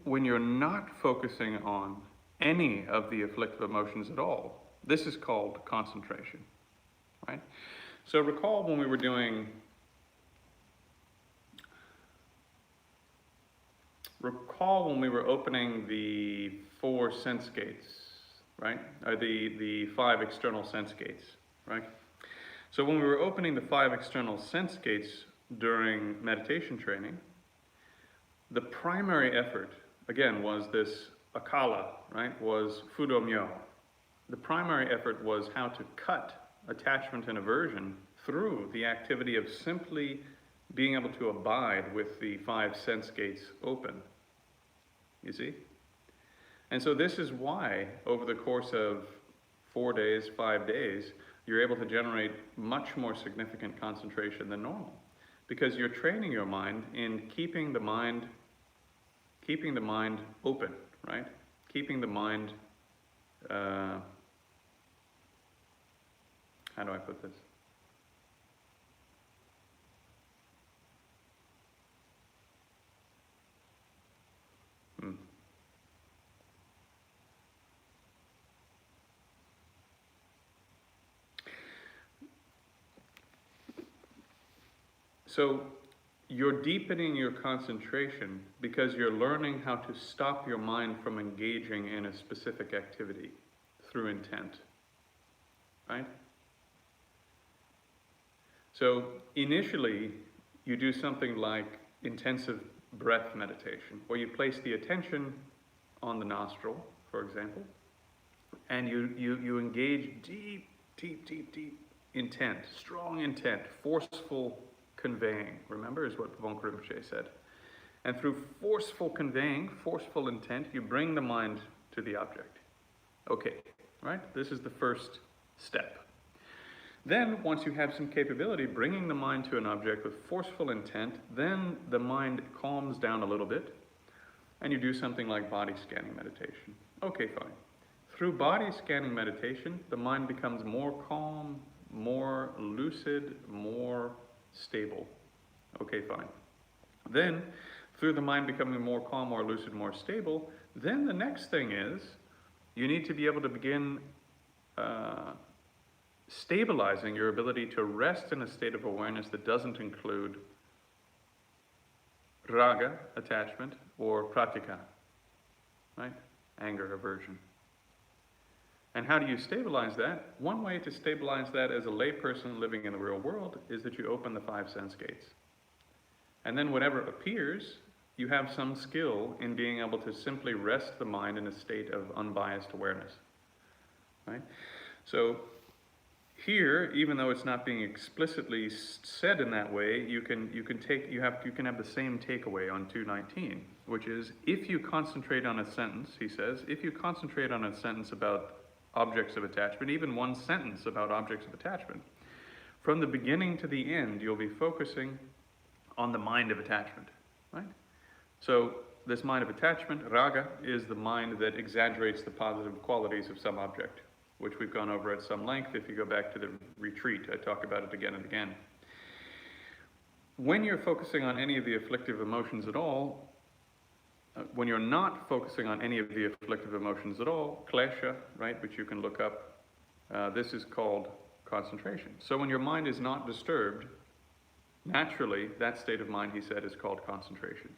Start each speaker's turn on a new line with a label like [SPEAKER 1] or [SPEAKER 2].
[SPEAKER 1] when you're not focusing on any of the afflictive emotions at all, this is called concentration, right? So recall when we were opening the 4 sense gates, right? Or the 5 external sense gates, right? So when we were opening the 5 external sense gates during meditation training, the primary effort, again, was this akala, right? Was fudomyo. The primary effort was how to cut attachment and aversion through the activity of simply being able to abide with the 5 sense gates open. You see? And so this is why, over the course of 4 days, 5 days, you're able to generate much more significant concentration than normal. Because you're training your mind in keeping the mind open, right? Keeping the mind, how do I put this? So you're deepening your concentration because you're learning how to stop your mind from engaging in a specific activity through intent, right? So initially, you do something like intensive breath meditation, where you place the attention on the nostril, for example, and you engage deep intent, strong intent, forceful conveying, remember, is what Bhante Rinpoche said. And through forceful conveying, forceful intent, you bring the mind to the object. Okay, right? This is the first step. Then, once you have some capability, bringing the mind to an object with forceful intent, then the mind calms down a little bit, and you do something like body scanning meditation. Okay, fine. Through body scanning meditation, the mind becomes more calm, more lucid, more stable. Okay, fine. Then, through the mind becoming more calm, more lucid, more stable, then the next thing is you need to be able to begin stabilizing your ability to rest in a state of awareness that doesn't include raga, attachment, or pratika, right? Anger, aversion. And how do you stabilize that? One way to stabilize that as a layperson living in the real world is that you open the 5 sense gates. And then whatever appears, you have some skill in being able to simply rest the mind in a state of unbiased awareness, right? So here, even though it's not being explicitly said in that way, you can have the same takeaway on 219, which is if you concentrate on a sentence, he says, if you concentrate on a sentence about objects of attachment, even one sentence about objects of attachment, from the beginning to the end, you'll be focusing on the mind of attachment, right? So this mind of attachment, raga, is the mind that exaggerates the positive qualities of some object, which we've gone over at some length. If you go back to the retreat, I talk about it again and again. When you're focusing on any of the afflictive emotions at all, when you're not focusing on any of the afflictive emotions at all, klesha, right, which you can look up, this is called concentration. So when your mind is not disturbed, naturally, that state of mind, he said, is called concentration.